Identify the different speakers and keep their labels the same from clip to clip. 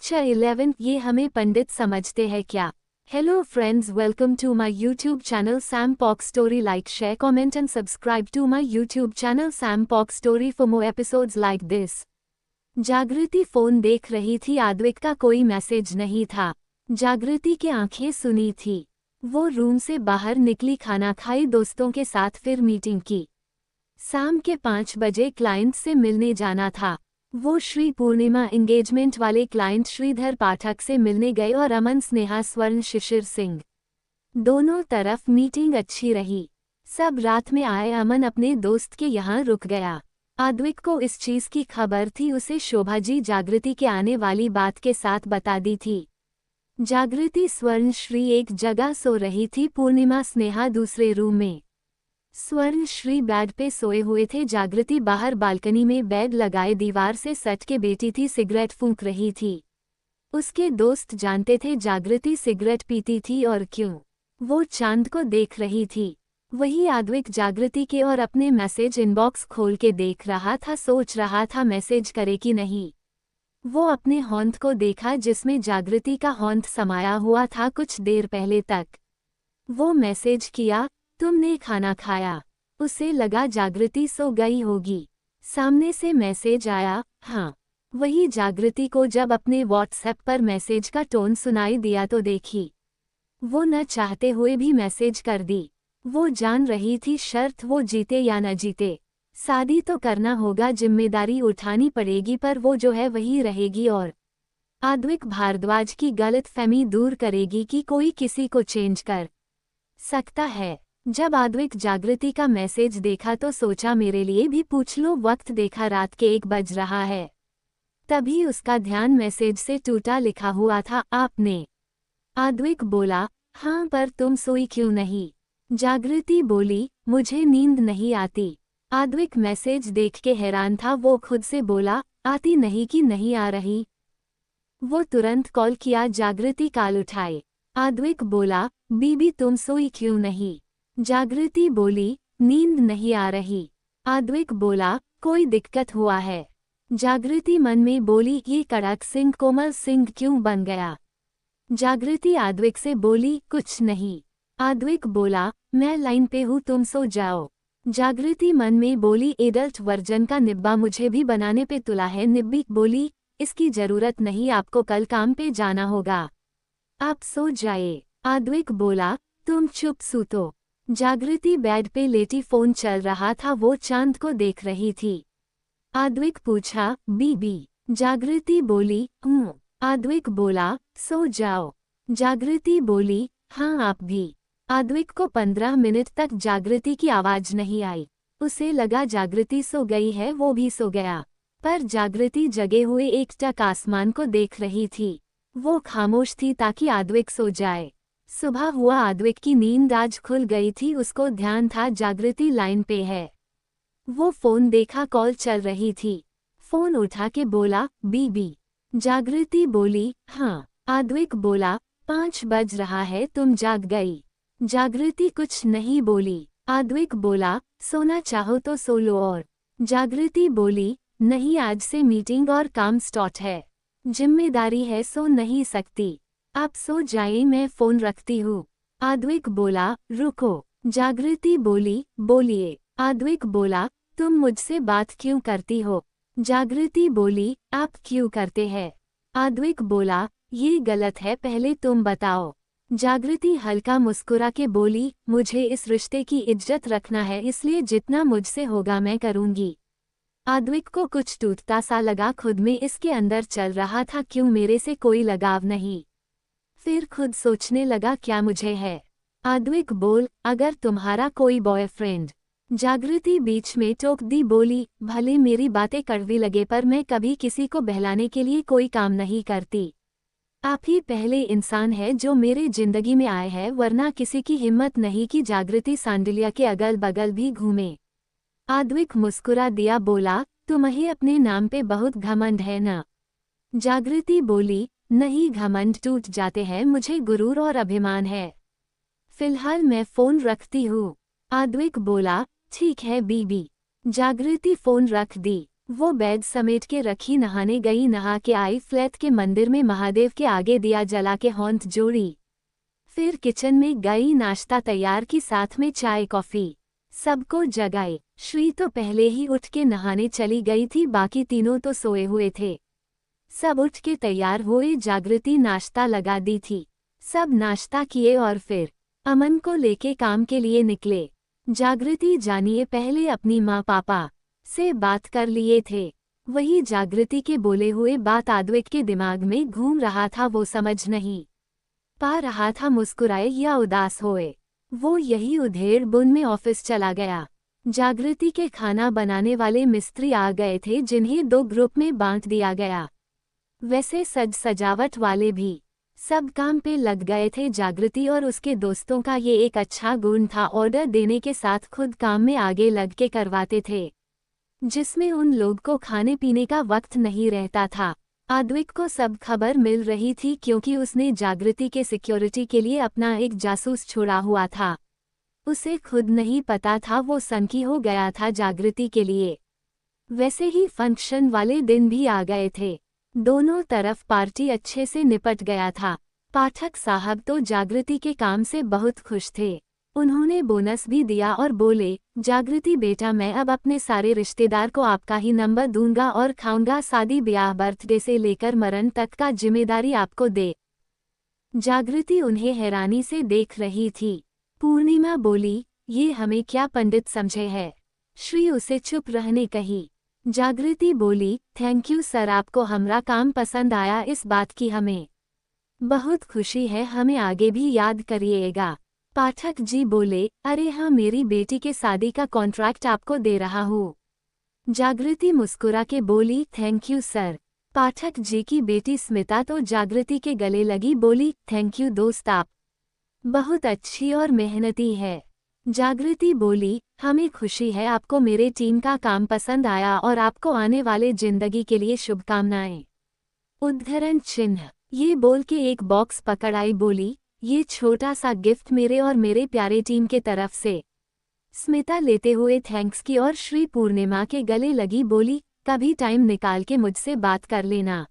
Speaker 1: अच्छा 11 ये हमें पंडित समझते हैं क्या? Hello friends, welcome to my YouTube channel Sam Pock Story. Like, share, comment and subscribe to my YouTube channel Sam Pock Story for more episodes like this. जागृति phone देख रही थी। आद्विक का कोई मैसेज नहीं था। जागृति की आंखें सुनी थी। वो रूम से बाहर निकली, खाना खाई, दोस्तों के साथ फिर मीटिंग की। शाम के 5 बजे क्लाइंट से मिलने जाना था। वो श्री पूर्णिमा एंगेजमेंट वाले क्लाइंट श्रीधर पाठक से मिलने गए और अमन, स्नेहा, स्वर्ण, शिशिर सिंह। दोनों तरफ मीटिंग अच्छी रही। सब रात में आए। अमन अपने दोस्त के यहाँ रुक गया। आद्विक को इस चीज की खबर थी। उसे शोभाजी जागृति के आने वाली बात के साथ बता दी थी। जागृति, स्वर्ण, श्री एक जगह सो रही थी, पूर्णिमा, स्नेहा दूसरे रूम में। स्वर्ण, श्री बेड पे सोए हुए थे। जागृति बाहर बालकनी में बेड लगाए दीवार से सट के बैठी थी, सिगरेट फूंक रही थी। उसके दोस्त जानते थे जागृति सिगरेट पीती थी और क्यों। वो चांद को देख रही थी। वही आद्विक जागृति के और अपने मैसेज इनबॉक्स खोल के देख रहा था। सोच रहा था मैसेज करे कि नहीं। वो अपने हॉन्ट को देखा जिसमें जागृति का हॉन्ट समाया हुआ था कुछ देर पहले तक। वो मैसेज किया, तुमने खाना खाया? उसे लगा जागृति सो गई होगी। सामने से मैसेज आया, हाँ। वही जागृति को जब अपने व्हाट्सएप पर मैसेज का टोन सुनाई दिया तो देखी। वो न चाहते हुए भी मैसेज कर दी। वो जान रही थी शर्त वो जीते या न जीते, शादी तो करना होगा, जिम्मेदारी उठानी पड़ेगी, पर वो जो है वही रहेगी और आद्विक भारद्वाज की गलतफहमी दूर करेगी कि कोई किसी को चेंज कर सकता है। जब आद्विक जागृति का मैसेज देखा तो सोचा मेरे लिए भी पूछ लो। वक्त देखा रात के 1 बज रहा है। तभी उसका ध्यान मैसेज से टूटा। लिखा हुआ था, आपने। आद्विक बोला, हाँ, पर तुम सोई क्यों नहीं? जागृति बोली, मुझे नींद नहीं आती। आद्विक मैसेज देख के हैरान था। वो खुद से बोला, आती नहीं कि नहीं आ रही? वो तुरंत कॉल किया। जागृति कॉल उठाए। आद्विक बोला, बीबी तुम सोई क्यों नहीं? जागृति बोली, नींद नहीं आ रही। आद्विक बोला, कोई दिक्कत हुआ है? जागृति मन में बोली, ये कड़क सिंह कोमल सिंह क्यों बन गया? जागृति आद्विक से बोली, कुछ नहीं। आद्विक बोला, मैं लाइन पे हूँ, तुम सो जाओ। जागृति मन में बोली, एडल्ट वर्जन का निब्बा मुझे भी बनाने पे तुला है। निब्बी बोली, इसकी जरूरत नहीं, आपको कल काम पे जाना होगा, आप सो जाए। आद्विक बोला, तुम चुप सूतो। जागृति बेड पे लेटी फोन चल रहा था। वो चांद को देख रही थी। आद्विक पूछा, बीबी? जागृति बोली, आद्विक बोला, सो जाओ। जागृति बोली, हाँ आप भी। आद्विक को 15 मिनट तक जागृति की आवाज नहीं आई। उसे लगा जागृति सो गई है, वो भी सो गया। पर जागृति जगे हुए एकटक आसमान को देख रही थी। वो खामोश थी ताकि आद्विक सो जाए। सुबह हुआ। आद्विक की नींद आज खुल गई थी। उसको ध्यान था जागृति लाइन पे है। वो फोन देखा, कॉल चल रही थी। फोन उठा के बोला, बीबी? जागृति बोली, हाँ। आद्विक बोला, 5 बज रहा है, तुम जाग गई? जागृति कुछ नहीं बोली। आद्विक बोला, सोना चाहो तो सो लो। और जागृति बोली, नहीं, आज से मीटिंग और काम स्टार्ट है, जिम्मेदारी है, सो नहीं सकती। आप सो जाइए, मैं फोन रखती हूँ। आद्विक बोला, रुको। जागृति बोली, बोलिए। आद्विक बोला, तुम मुझसे बात क्यों करती हो? जागृति बोली, आप क्यों करते हैं? आद्विक बोला, ये गलत है, पहले तुम बताओ। जागृति हल्का मुस्कुरा के बोली, मुझे इस रिश्ते की इज्जत रखना है, इसलिए जितना मुझसे होगा मैं करूँगी। आद्विक को कुछ टूटता सा लगा खुद में। इसके अंदर चल रहा था, क्यों मेरे से कोई लगाव नहीं? फिर खुद सोचने लगा, क्या मुझे है? आद्विक बोल, अगर तुम्हारा कोई बॉयफ्रेंड। जागृति बीच में टोक दी, बोली, भले मेरी बातें कड़वी लगे पर मैं कभी किसी को बहलाने के लिए कोई काम नहीं करती। आप ही पहले इंसान है जो मेरे जिंदगी में आए हैं, वरना किसी की हिम्मत नहीं कि जागृति सांडिलिया के अगल बगल भी घूमे। आद्विक मुस्कुरा दिया, बोला, तुम्हें अपने नाम पे बहुत घमंड है ना? जागृति बोली, नहीं, घमंड टूट जाते हैं, मुझे गुरूर और अभिमान है। फिलहाल मैं फोन रखती हूँ। आद्विक बोला, ठीक है बीबी। जागृति फोन रख दी। वो बैग समेट के रखी, नहाने गई, नहा के आई, फ्लैट के मंदिर में महादेव के आगे दिया जला के हाथ जोड़ी, फिर किचन में गई, नाश्ता तैयार की, साथ में चाय कॉफी, सबको जगाए। श्री तो पहले ही उठ के नहाने चली गई थी, बाकी तीनों तो सोए हुए थे। सब उठ के तैयार हुए, जागृति नाश्ता लगा दी थी। सब नाश्ता किए और फिर अमन को लेके काम के लिए निकले। जागृति जानिए पहले अपनी माँ पापा से बात कर लिए थे, वही जागृति के बोले हुए बात आद्विक के दिमाग में घूम रहा था, वो समझ नहीं पा रहा था मुस्कुराए या उदास होए। वो यही उधेड़ बुन में ऑफिस चला गया। जागृति के खाना बनाने वाले मिस्त्री आ गए थे, जिन्हें 2 ग्रुप में बांट दिया गया। वैसे सजावट वाले भी सब काम पे लग गए थे। जागृति और उसके दोस्तों का ये एक अच्छा गुण था, ऑर्डर देने के साथ खुद काम में आगे लग के करवाते थे, जिसमें उन लोग को खाने पीने का वक्त नहीं रहता था। आद्विक को सब खबर मिल रही थी, क्योंकि उसने जागृति के सिक्योरिटी के लिए अपना एक जासूस छोड़ा हुआ था। उसे खुद नहीं पता था, वो सनकी हो गया था जागृति के लिए। वैसे ही फंक्शन वाले दिन भी आ गए थे, दोनों तरफ पार्टी अच्छे से निपट गया था। पाठक साहब तो जागृति के काम से बहुत खुश थे, उन्होंने बोनस भी दिया और बोले, जागृति बेटा, मैं अब अपने सारे रिश्तेदार को आपका ही नंबर दूंगा और खाऊंगा, शादी ब्याह बर्थडे से लेकर मरण तक का जिम्मेदारी आपको दे। जागृति उन्हें हैरानी से देख रही थी। पूर्णिमा बोली, ये हमें क्या पंडित समझे है? श्री उसे चुप रहने कही। जागृति बोली, थैंक यू सर, आपको हमारा काम पसंद आया, इस बात की हमें बहुत खुशी है, हमें आगे भी याद करिएगा। पाठक जी बोले, अरे हाँ, मेरी बेटी के शादी का कॉन्ट्रैक्ट आपको दे रहा हूँ। जागृति मुस्कुरा के बोली, thank you sir. Pathak ji की बेटी स्मिता तो जागृति के गले लगी, बोली, थैंक यू दोस्त, आप बहुत अच्छी और मेहनती है। जागृति बोली, हमें खुशी है आपको मेरे टीम का काम पसंद आया और आपको आने वाले जिंदगी के लिए शुभकामनाएं। उद्धरण चिन्ह। ये बोल के एक बॉक्स पकड़ाई, बोली, ये छोटा सा गिफ्ट मेरे और मेरे प्यारे टीम के तरफ से। स्मिता लेते हुए थैंक्स की और श्री पूर्णिमा के गले लगी, बोली, कभी टाइम निकाल के मुझसे बात कर लेना।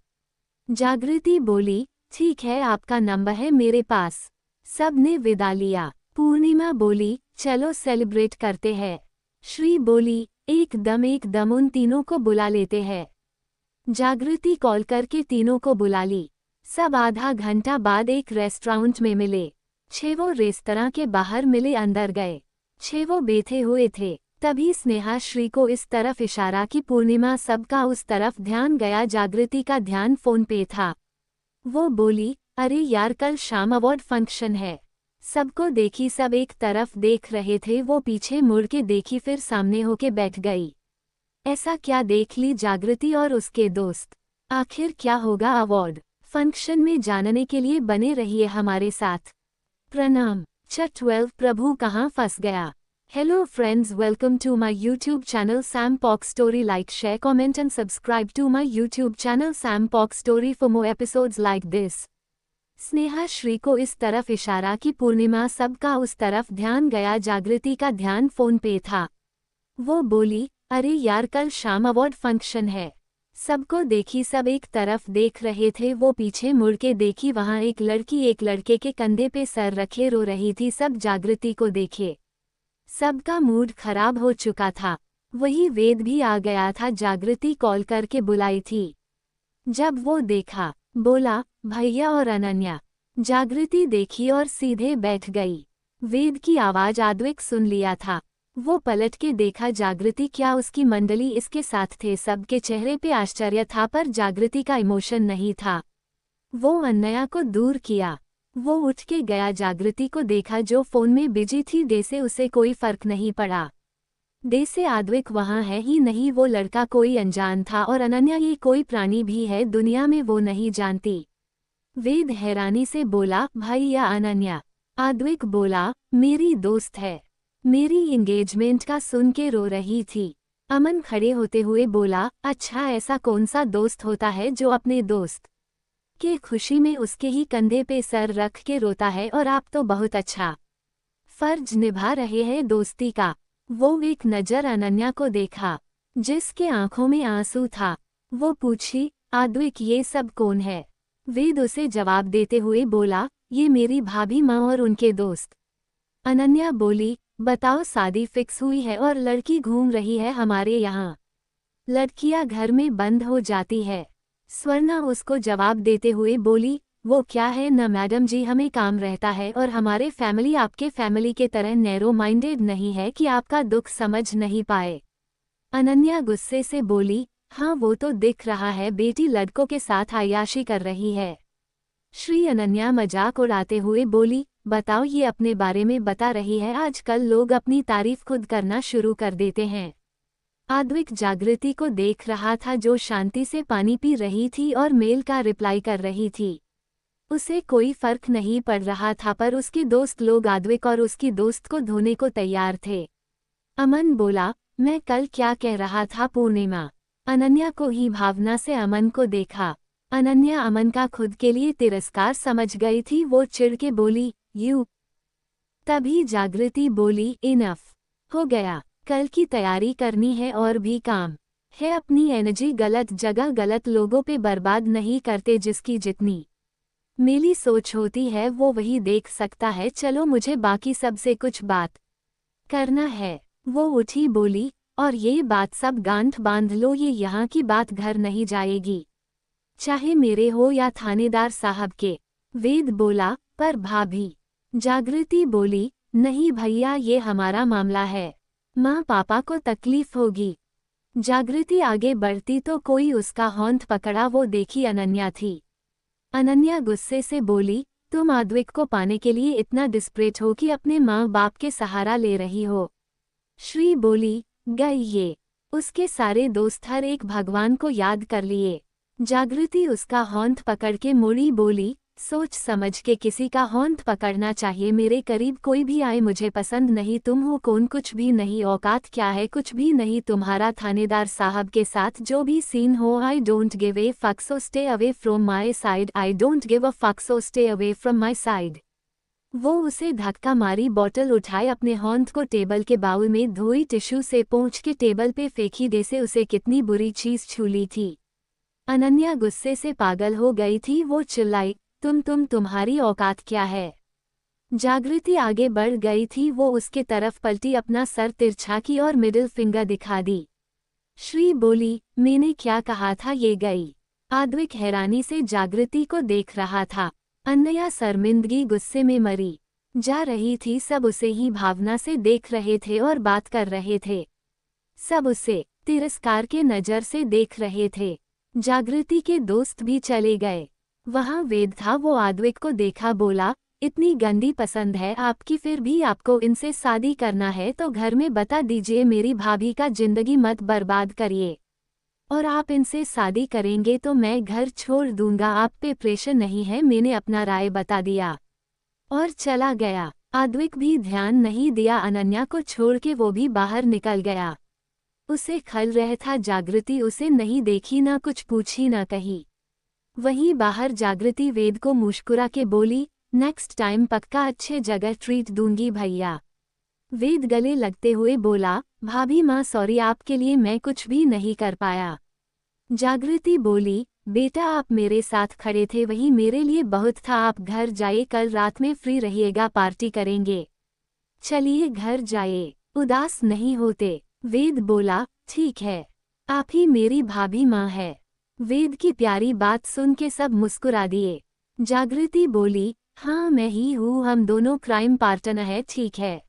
Speaker 1: जागृति बोली, ठीक है, आपका नंबर है मेरे पास। सब ने विदा लिया। पूर्णिमा बोली, चलो सेलिब्रेट करते हैं। श्री बोली, एकदम उन तीनों को बुला लेते हैं। जागृति कॉल करके तीनों को बुला ली। सब आधा घंटा बाद एक रेस्टोरेंट में मिले। 6 वो रेस्तरां के बाहर मिले, अंदर गए। 6 वो बैठे हुए थे। तभी स्नेहा श्री को इस तरफ इशारा की, पूर्णिमा सबका उस तरफ ध्यान गया। जागृति का ध्यान फोन पे था। वो बोली, अरे यार, कल शाम अवार्ड फंक्शन है। सबको देखी, सब एक तरफ देख रहे थे। वो पीछे मुड़ के देखी, फिर सामने होके बैठ गई। ऐसा क्या देख ली जागृति और उसके दोस्त? आखिर क्या होगा अवार्ड फंक्शन में? जानने के लिए बने रहिए हमारे साथ। प्रणाम। चैप्टर 12, प्रभु कहाँ फंस गया। Hello friends, welcome to my YouTube channel Sam pock story. Like, share, comment and subscribe to my YouTube channel Sam pock story for more episodes like this. Sneha Shri को इस तरफ इशारा की, पूर्णिमा सबका उस तरफ ध्यान गया। जागृति का ध्यान फोन पे था। वो बोली, अरे यार, कल शाम अवार्ड फंक्शन है। सबको देखी, सब एक तरफ देख रहे थे। वो पीछे मुड़ के देखी, वहां एक लड़की एक लड़के के कंधे पे सर रखे रो रही थी। सब जागृति को देखे, सबका मूड खराब हो चुका था। वही वेद भी आ गया था, जागृति कॉल करके बुलाई थी। जब वो देखा, बोला, भैया और अनन्या। जागृति देखी और सीधे बैठ गई। वेद की आवाज आद्विक सुन लिया था। वो पलट के देखा, जागृति क्या उसकी मंडली इसके साथ थे? सबके चेहरे पे आश्चर्य था, पर जागृति का इमोशन नहीं था। वो अनन्या को दूर किया। वो उठ के गया, जागृति को देखा जो फोन में बिजी थी। डे से उसे कोई फर्क नहीं पड़ा। डे से आद्विक वहां है ही नहीं। वो लड़का कोई अनजान था और अनन्या ये कोई प्राणी भी है दुनिया में, वो नहीं जानती। वेद हैरानी से बोला, भाई या अनन्या? आद्विक बोला, मेरी दोस्त है। मेरी एंगेजमेंट का सुन के रो रही थी। अमन खड़े होते हुए बोला, अच्छा, ऐसा कौन सा दोस्त होता है जो अपने दोस्त के खुशी में उसके ही कंधे पे सर रख के रोता है? और आप तो बहुत अच्छा फर्ज निभा रहे हैं दोस्ती का। वो एक नज़र अनन्या को देखा। जिसके आंखों में आंसू था। वो पूछी, आद्विक ये सब कौन है? वेद उसे जवाब देते हुए बोला, ये मेरी भाभी माँ और उनके दोस्त। अनन्या बोली, बताओ शादी फिक्स हुई है और लड़की घूम रही है हमारे यहाँ। लड़कियां घर में बंद हो जाती है। स्वर्णा उसको जवाब देते हुए बोली, वो क्या है न मैडम जी, हमें काम रहता है और हमारे फैमिली आपके फैमिली के तरह नैरो माइंडेड नहीं है कि आपका दुख समझ नहीं पाए। अनन्या गुस्से से बोली, हाँ वो तो दिख रहा है, बेटी लड़कों के साथ अय्याशी कर रही है। श्री अनन्या मजाक उड़ाते हुए बोली, बताओ ये अपने बारे में बता रही है, आजकल लोग अपनी तारीफ खुद करना शुरू कर देते हैं। आद्विक जागृति को देख रहा था जो शांति से पानी पी रही थी और मेल का रिप्लाई कर रही थी। उसे कोई फर्क नहीं पड़ रहा था, पर उसके दोस्त लोग आद्विक और उसकी दोस्त को धोने को तैयार थे। अमन बोला, मैं कल क्या कह रहा था पूर्णिमा? अनन्या को ही भावना से अमन को देखा। अनन्या अमन का खुद के लिए तिरस्कार समझ गई थी। वो चिढ़ के बोली, यू। तभी जागृति बोली, इनफ हो गया, कल की तैयारी करनी है और भी काम है। अपनी एनर्जी गलत जगह गलत लोगों पे बर्बाद नहीं करते। जिसकी जितनी मेरी सोच होती है वो वही देख सकता है। चलो मुझे बाकी सबसे कुछ बात करना है। वो उठी बोली, और ये बात सब गांठ बांध लो, ये यहाँ की बात घर नहीं जाएगी, चाहे मेरे हो या थानेदार साहब के। वेद बोला, पर भाभी। जागृति बोली, नहीं भैया, ये हमारा मामला है, माँ पापा को तकलीफ होगी। जागृति आगे बढ़ती तो कोई उसका हौंठ पकड़ा। वो देखी अनन्या थी। अनन्या गुस्से से बोली, तुम आद्विक को पाने के लिए इतना डिस्परेट हो कि अपने माँ बाप के सहारा ले रही हो। श्री बोली, गई ये, उसके सारे दोस्त हर एक भगवान को याद कर लिए। जागृति उसका हौंठ पकड़ के मुड़ी बोली, सोच समझ के किसी का हौंठ पकड़ना चाहिए। मेरे करीब कोई भी आए मुझे पसंद नहीं। तुम हो कौन? कुछ भी नहीं। औकात क्या है? कुछ भी नहीं। तुम्हारा थानेदार साहब के साथ जो भी सीन हो, I don't give a fuck, so stay away from my side. I don't give a fuck, so stay away from my side. वो उसे धक्का मारी, बॉटल उठाए, अपने हौंठ को टेबल के बाउल में धोई, टिश्यू से पोंछ के टेबल पे फेंकी। जैसे उसे कितनी बुरी चीज छू ली थी। अनन्या गुस्से से पागल हो गई थी। वो चिल्लाई, तुम्हारी औकात क्या है? जागृति आगे बढ़ गई थी। वो उसके तरफ पलटी, अपना सर तिरछा की और मिडिल फिंगर दिखा दी। श्री बोली, मैंने क्या कहा था? ये गई। आद्विक हैरानी से जागृति को देख रहा था। अनन्या शर्मिंदगी गुस्से में मरी जा रही थी। सब उसे ही भावना से देख रहे थे और बात कर रहे थे। सब उसे तिरस्कार के नज़र से देख रहे थे। जागृति के दोस्त भी चले गए। वहां वेद था। वो आद्विक को देखा, बोला, इतनी गंदी पसंद है आपकी, फिर भी आपको इनसे शादी करना है तो घर में बता दीजिए, मेरी भाभी का जिंदगी मत बर्बाद करिए। और आप इनसे शादी करेंगे तो मैं घर छोड़ दूंगा। आप पे प्रेशर नहीं है, मैंने अपना राय बता दिया और चला गया। आद्विक भी ध्यान नहीं दिया अनन्या को छोड़ के। वो भी बाहर निकल गया। उसे खल रह था। जागृति उसे नहीं देखी, ना कुछ पूछी ना कही। वहीं बाहर जागृति वेद को मुस्कुरा के बोली, नेक्स्ट टाइम पक्का अच्छे जगह ट्रीट दूंगी भैया। वेद गले लगते हुए बोला, भाभी माँ सॉरी, आपके लिए मैं कुछ भी नहीं कर पाया। जागृति बोली, बेटा आप मेरे साथ खड़े थे, वही मेरे लिए बहुत था। आप घर जाइए, कल रात में फ्री रहिएगा, पार्टी करेंगे। चलिए घर जाइए, उदास नहीं होते। वेद बोला, ठीक है, आप ही मेरी भाभी माँ है। वेद की प्यारी बात सुन के सब मुस्कुरा दिए। जागृति बोली, हाँ मैं ही हूँ, हम दोनों क्राइम पार्टनर हैं। ठीक है,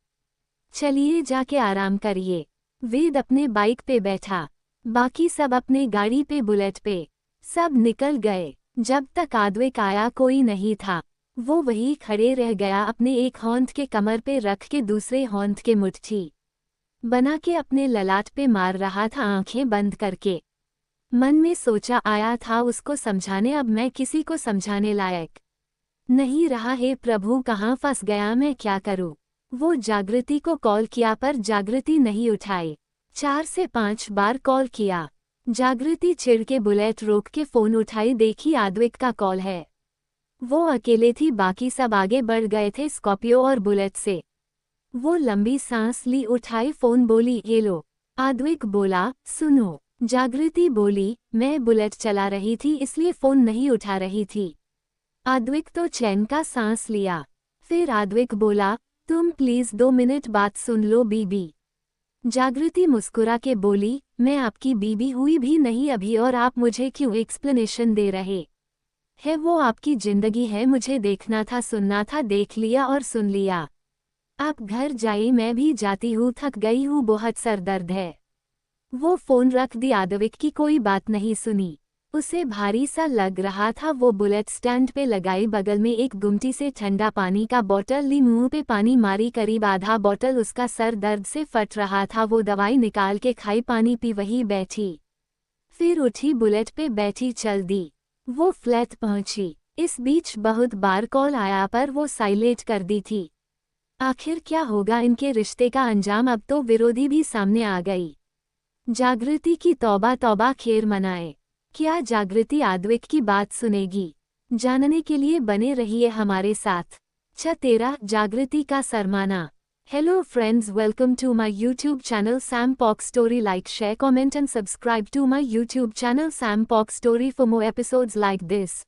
Speaker 1: चलिए जाके आराम करिए। वेद अपने बाइक पे बैठा, बाकी सब अपने गाड़ी पे, बुलेट पे। सब निकल गए। जब तक आद्विक आया कोई नहीं था। वो वही खड़े रह गया, अपने एक हौंठ के कमर पे रख के दूसरे हौंठ के मुट्ठी बना के अपने ललाट पे मार रहा था, आंखें बंद करके। मन में सोचा आया था उसको समझाने, अब मैं किसी को समझाने लायक नहीं रहा। हे प्रभु, कहाँ फंस गया मैं, क्या करूँ? वो जागृति को कॉल किया पर जागृति नहीं उठाई। 4 से 5 बार कॉल किया। जागृति चिढ़ के बुलेट रोक के फोन उठाई, देखी आद्विक का कॉल है। वो अकेले थी, बाकी सब आगे बढ़ गए थे स्कॉर्पियो और बुलेट से। वो लंबी सांस ली, उठाई फोन, बोली, हेलो। आद्विक बोला, सुनो। जागृति बोली, मैं बुलेट चला रही थी इसलिए फोन नहीं उठा रही थी। आद्विक तो चैन का सांस लिया। फिर आद्विक बोला, तुम प्लीज 2 मिनट बात सुन लो बीबी। जागृति मुस्कुरा के बोली, मैं आपकी बीबी हुई भी नहीं अभी और आप मुझे क्यों एक्सप्लेनेशन दे रहे है? वो आपकी जिंदगी है, मुझे देखना था सुनना था, देख लिया और सुन लिया। आप घर जाइए, मैं भी जाती हूँ, थक गई हूँ, बहुत सर दर्द है। वो फोन रख दी। आद्विक की कोई बात नहीं सुनी। उसे भारी सा लग रहा था। वो बुलेट स्टैंड पे लगाई, बगल में एक गुमटी से ठंडा पानी का बोतल ली, मुंह पे पानी मारी, करीब आधा बोतल। उसका सर दर्द से फट रहा था। वो दवाई निकाल के खाई, पानी पी, वहीं बैठी। फिर उठी, बुलेट पे बैठी, चल दी। वो फ्लैट पहुंची। इस बीच बहुत बार कॉल आया पर वो साइलेंट कर दी थी। आखिर क्या होगा इनके रिश्ते का अंजाम? अब तो विरोधी भी सामने आ गई। जागृति की तौबा तौबा, खैर मनाए। क्या जागृति आद्विक की बात सुनेगी? जानने के लिए बने रहिए हमारे साथ। 13 जागृति का सरमाना। Hello friends, welcome to my YouTube channel Sam pock story. Like, share, comment and subscribe to my YouTube channel Sam pock story for more episodes like this.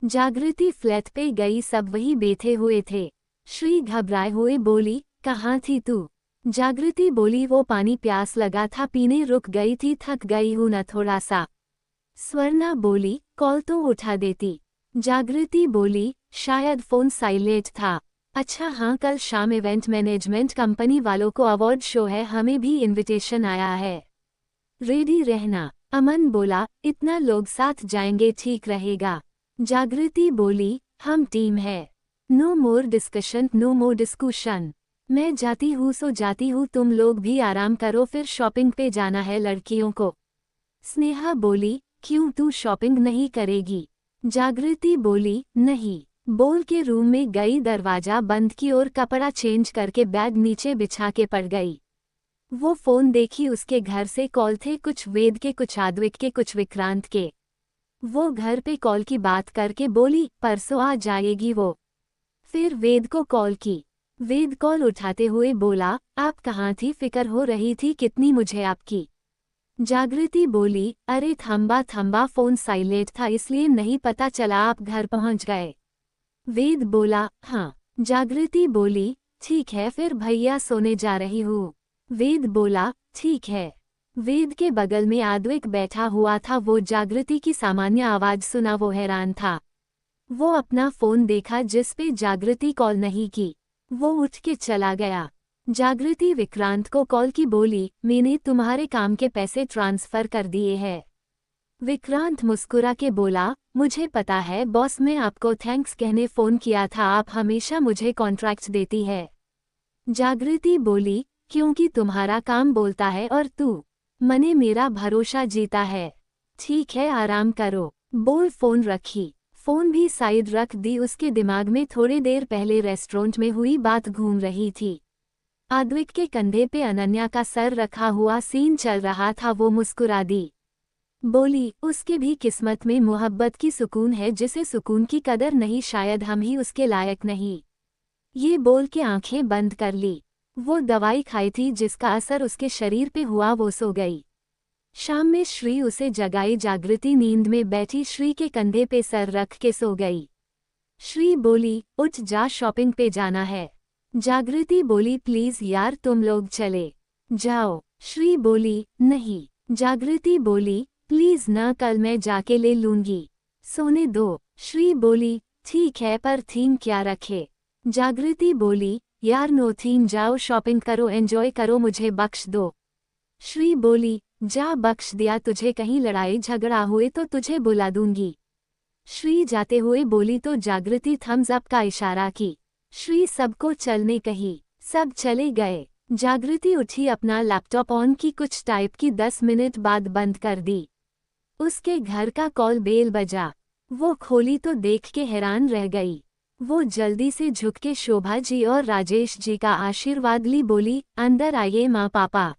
Speaker 1: Jagriti flat पे गई, सब वही बैठे हुए थे। श्री घबराए हुए बोली, कहाँ थी तू? जागृति बोली, वो पानी प्यास लगा था, पीने रुक गई थी, थक गई हूं न थोड़ा सा। स्वर्णा बोली, कॉल तो उठा देती। जागृति बोली, शायद फोन साइलेंट था। अच्छा हाँ, कल शाम इवेंट मैनेजमेंट कंपनी वालों को अवार्ड शो है, हमें भी इनविटेशन आया है, रेडी रहना। अमन बोला, इतना लोग साथ जाएंगे, ठीक रहेगा। जागृति बोली, हम टीम है, no more discussion, no more discussion. मैं जाती हूँ सो जाती हूँ, तुम लोग भी आराम करो, फिर शॉपिंग पे जाना है लड़कियों को। स्नेहा बोली, क्यों, तू शॉपिंग नहीं करेगी? जागृति बोली, नहीं। बोल के रूम में गई, दरवाजा बंद की और कपड़ा चेंज करके बैग नीचे बिछा के पड़ गई। वो फोन देखी, उसके घर से कॉल थे, कुछ वेद के, कुछ आद्विक के, कुछ विक्रांत के। वो घर पे कॉल की बात करके बोली, परसों आ जाएगी वो। फिर वेद को कॉल की। वेद कॉल उठाते हुए बोला, आप कहाँ थी? फिक्र हो रही थी कितनी मुझे आपकी। जागृति बोली, अरे थंबा, फोन साइलेंट था इसलिए नहीं पता चला, आप घर पहुंच गए। वेद बोला, हाँ। जागृति बोली, ठीक है, फिर भैया सोने जा रही हूँ। वेद बोला, ठीक है। वेद के बगल में आद्विक बैठा हुआ था। वो जागृति की सामान्य आवाज सुना, वो हैरान था। वो अपना फोन देखा जिस पे जागृति कॉल नहीं की। वो उठ के चला गया। जागृति विक्रांत को कॉल की, बोली, मैंने तुम्हारे काम के पैसे ट्रांसफर कर दिए हैं। विक्रांत मुस्कुरा के बोला, मुझे पता है बॉस, मैं आपको थैंक्स कहने फोन किया था, आप हमेशा मुझे कॉन्ट्रैक्ट देती है। जागृति बोली, क्योंकि तुम्हारा काम बोलता है और तू मने मेरा भरोसा जीता है। ठीक है, आराम करो। बोल फोन रखी। फोन भी साइड रख दी। उसके दिमाग में थोड़ी देर पहले रेस्टोरेंट में हुई बात घूम रही थी। आद्विक के कंधे पे अनन्या का सर रखा हुआ सीन चल रहा था। वो मुस्कुरा दी, बोली, उसके भी किस्मत में मोहब्बत की सुकून है, जिसे सुकून की कदर नहीं, शायद हम ही उसके लायक नहीं। ये बोल के आंखें बंद कर ली। वो दवाई खाई थी जिसका असर उसके शरीर पे हुआ। वो सो गई। शाम में श्री उसे जगाई। जागृति नींद में बैठी श्री के कंधे पे सर रख के सो गई। श्री बोली, उठ जा, शॉपिंग पे जाना है। जागृति बोली, प्लीज यार, तुम लोग चले जाओ। श्री बोली, नहीं। जागृति बोली, प्लीज ना, कल मैं जाके ले लूंगी, सोने दो। श्री बोली, ठीक है, पर थीम क्या रखे? जागृति बोली, यार नो थीम, जाओ शॉपिंग करो, एंजॉय करो, मुझे बख्श दो। श्री बोली, जा, बख्श दिया तुझे, कहीं लड़ाई झगड़ा हुए तो तुझे बुला दूंगी। श्री जाते हुए बोली तो जागृति थम्स अप का इशारा की। श्री सबको चलने कही। सब चले गए। जागृति उठी, अपना लैपटॉप ऑन की, कुछ टाइप की, 10 मिनट बाद बंद कर दी। उसके घर का कॉल बेल बजा। वो खोली तो देख के हैरान रह गई। वो जल्दी से झुक के शोभा जी और राजेश जी का आशीर्वाद ली, बोली, अंदर आइए माँ पापा।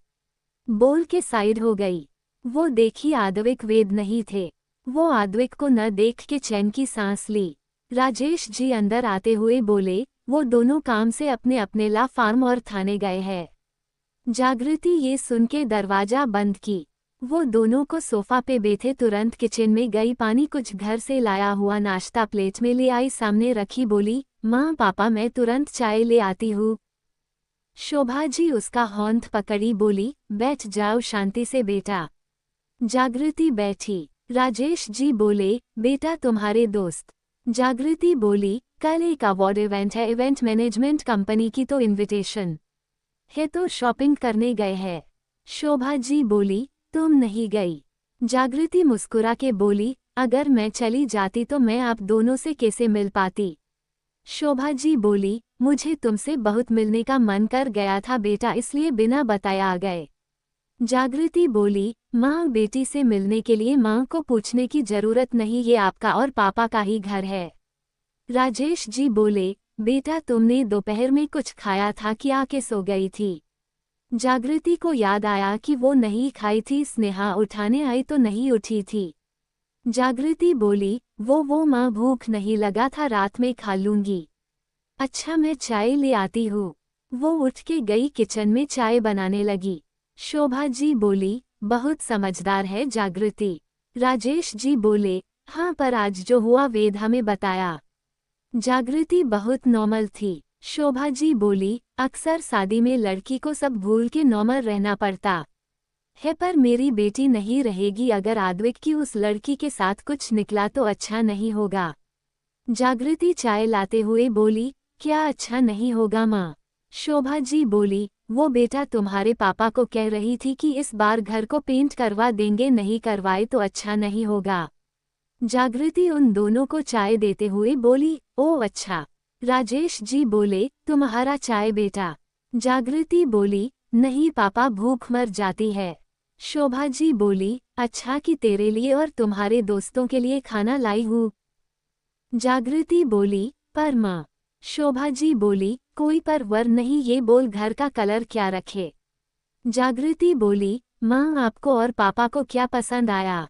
Speaker 1: बोल के साइड हो गई। वो देखी आद्विक वेद नहीं थे। वो आद्विक को न देख के चैन की सांस ली। राजेश जी अंदर आते हुए बोले, वो दोनों काम से अपने अपने ला फार्म और थाने गए हैं। जागृति ये सुन के दरवाजा बंद की। वो दोनों को सोफा पे बैठे तुरंत किचन में गई, पानी कुछ घर से लाया हुआ नाश्ता प्लेट में ले आई, सामने रखी, बोली, माँ पापा मैं तुरंत चाय ले आती हूँ। शोभा जी उसका हौंथ पकड़ी, बोली, बैठ जाओ शांति से बेटा। जागृति बैठी। राजेश जी बोले, बेटा तुम्हारे दोस्त। जागृति बोली, कल एक अवार्ड इवेंट है, इवेंट मैनेजमेंट कंपनी की, तो इनविटेशन है तो शॉपिंग करने गए हैं। शोभा जी बोली, तुम नहीं गई? जागृति मुस्कुरा के बोली, अगर मैं चली जाती तो मैं आप दोनों से कैसे मिल पाती। शोभा जी बोली, मुझे तुमसे बहुत मिलने का मन कर गया था बेटा, इसलिए बिना बताए आ गए। जागृति बोली, माँ बेटी से मिलने के लिए माँ को पूछने की जरूरत नहीं, ये आपका और पापा का ही घर है। राजेश जी बोले, बेटा तुमने दोपहर में कुछ खाया था कि आके सो गई थी। जागृति को याद आया कि वो नहीं खाई थी, स्नेहा उठाने आई तो नहीं उठी थी। जागृति बोली, वो माँ भूख नहीं लगा था, रात में खा लूंगी। अच्छा मैं चाय ले आती हूँ। वो उठ के गई, किचन में चाय बनाने लगी। शोभा जी बोली, बहुत समझदार है जागृति। राजेश जी बोले, हाँ पर आज जो हुआ वेद हमें बताया। जागृति बहुत नॉर्मल थी। शोभा जी बोली, अक्सर शादी में लड़की को सब भूल के नॉर्मल रहना पड़ता है, पर मेरी बेटी नहीं रहेगी, अगर आद्विक की उस लड़की के साथ कुछ निकला तो अच्छा नहीं होगा। जागृति चाय लाते हुए बोली, क्या अच्छा नहीं होगा माँ? शोभा जी बोली, वो बेटा तुम्हारे पापा को कह रही थी कि इस बार घर को पेंट करवा देंगे, नहीं करवाए तो अच्छा नहीं होगा। जागृति उन दोनों को चाय देते हुए बोली, ओ अच्छा। राजेश जी बोले, तुम्हारा चाय बेटा। जागृति बोली, नहीं पापा भूख मर जाती है। शोभा जी बोली, अच्छा कि तेरे लिए और तुम्हारे दोस्तों के लिए खाना लाई हूँ। जागृति बोली, पर माँ। शोभा जी बोली, कोई पर वर नहीं, ये बोल घर का कलर क्या रखे। जागृति बोली, माँ आपको और पापा को क्या पसंद आया?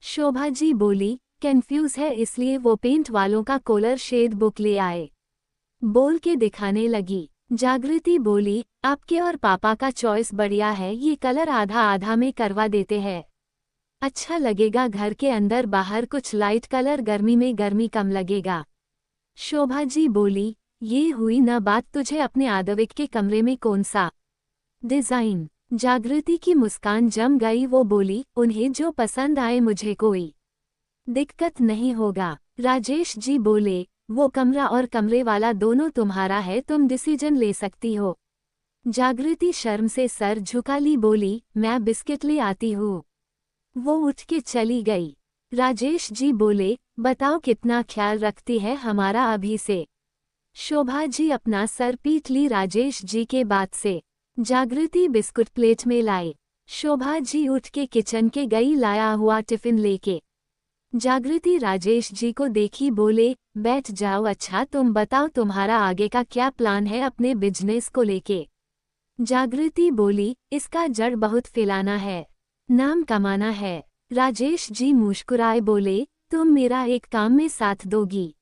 Speaker 1: शोभा जी बोली, कंफ्यूज है इसलिए वो पेंट वालों का कॉलर शेड बुक ले आए। बोल के दिखाने लगी। जागृति बोली, आपके और पापा का चॉइस बढ़िया है, ये कलर आधा आधा में करवा देते हैं, अच्छा लगेगा, घर के अंदर बाहर कुछ लाइट कलर, गर्मी में गर्मी कम लगेगा। शोभा जी बोली, ये हुई ना बात, तुझे अपने आदविक के कमरे में कौन सा डिजाइन? जागृति की मुस्कान जम गई, वो बोली, उन्हें जो पसंद आए, मुझे कोई दिक्कत नहीं होगा। राजेश जी बोले, वो कमरा और कमरे वाला दोनों तुम्हारा है, तुम डिसीजन ले सकती हो। जागृति शर्म से सर झुका ली, बोली, मैं बिस्किट ले आती हूँ। वो उठ के चली गई। राजेश जी बोले, बताओ कितना ख्याल रखती है हमारा अभी से। शोभा जी अपना सर पीट ली राजेश जी के बात से। जागृति बिस्कुट प्लेट में लाई। शोभा जी उठ के किचन के गई, लाया हुआ टिफिन लेके। जागृति राजेश जी को देखी, बोले, बैठ जाओ, अच्छा तुम बताओ तुम्हारा आगे का क्या प्लान है अपने बिजनेस को लेके। जागृति बोली, इसका जड़ बहुत फैलाना है, नाम कमाना है। राजेश जी मुस्कुराए, बोले, तुम मेरा एक काम में साथ दोगी?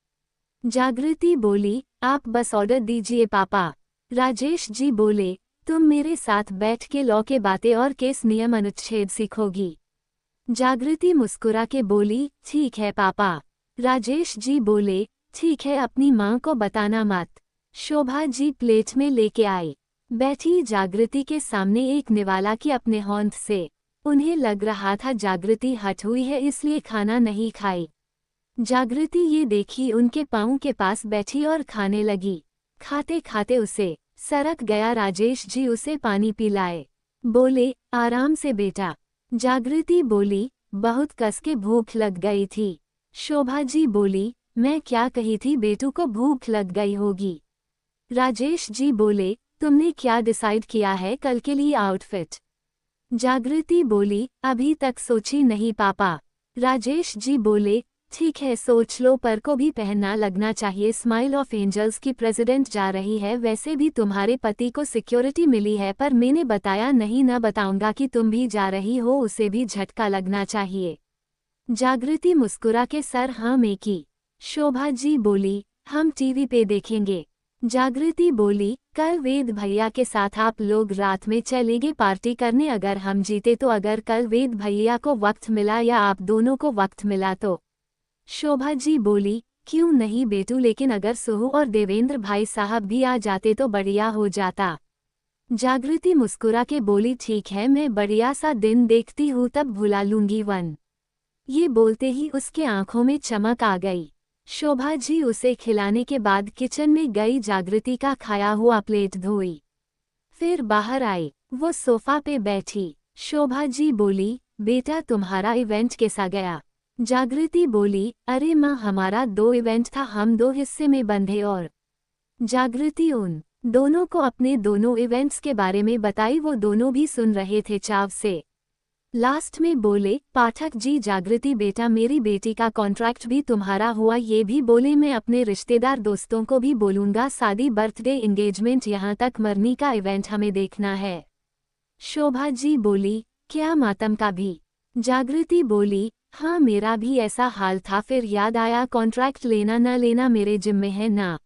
Speaker 1: जागृति बोली, आप बस ऑर्डर दीजिए पापा। राजेश जी बोले, तुम मेरे साथ बैठ के लॉ के बातें और केस नियम अनुच्छेद सीखोगी। जागृति मुस्कुरा के बोली, ठीक है पापा। राजेश जी बोले, ठीक है, अपनी माँ को बताना मत। शोभा जी प्लेट में लेके आई। बैठी जागृति के सामने एक निवाला की अपने होंठ से। उन्हें लग रहा था जागृति हट हुई है, इसलिए खाना नहीं खाई। जागृति ये देखी उनके पाँव के पास बैठी और खाने लगी। खाते खाते उसे सरक गया। राजेश जी उसे पानी पिलाए, बोले, आराम से बेटा। जागृति बोली, बहुत कस के भूख लग गई थी। शोभा जी बोली, मैं क्या कही थी, बेटू को भूख लग गई होगी। राजेश जी बोले, तुमने क्या डिसाइड किया है कल के लिए आउटफिट? जागृति बोली, अभी तक सोची नहीं पापा। राजेश जी बोले, ठीक है सोच लो, पर को भी पहनना लगना चाहिए। स्माइल ऑफ एंजल्स की प्रेसिडेंट जा रही है, वैसे भी तुम्हारे पति को सिक्योरिटी मिली है, पर मैंने बताया नहीं, न बताऊंगा कि तुम भी जा रही हो, उसे भी झटका लगना चाहिए। जागृति मुस्कुरा के सर हाँ में की। शोभा जी बोली, हम टीवी पे देखेंगे। जागृति बोली, कल वेद भैया के साथ आप लोग रात में चलेंगे पार्टी करने? अगर हम जीते तो? अगर कल वेद भैया को वक्त मिला या आप दोनों को वक्त मिला तो? शोभा जी बोली, क्यों नहीं बेटू, लेकिन अगर सुहू और देवेंद्र भाई साहब भी आ जाते तो बढ़िया हो जाता। जागृति मुस्कुरा के बोली, ठीक है, मैं बढ़िया सा दिन देखती हूँ, तब भुला लूंगी वन। ये बोलते ही उसके आंखों में चमक आ गई। शोभा जी उसे खिलाने के बाद किचन में गई, जागृति का खाया हुआ प्लेट धोई, फिर बाहर आई। वो सोफा पे बैठी। शोभा जी बोली, बेटा तुम्हारा इवेंट कैसा गया? जागृति बोली, अरे माँ, हमारा 2 इवेंट था, हम 2 हिस्से में बंधे। और जागृति उन दोनों को अपने दोनों इवेंट्स के बारे में बताई। वो दोनों भी सुन रहे थे चाव से। लास्ट में बोले, पाठक जी, जागृति बेटा, मेरी बेटी का कॉन्ट्रैक्ट भी तुम्हारा हुआ। ये भी बोले, मैं अपने रिश्तेदार दोस्तों को भी बोलूंगा, शादी, बर्थडे, एंगेजमेंट, यहाँ तक मरनी का इवेंट हमें देखना है। शोभा जी बोली, क्या मातम का भी? जागृति बोली, हाँ, मेरा भी ऐसा हाल था, फिर याद आया कॉन्ट्रैक्ट लेना न लेना मेरे जिम्मे है ना।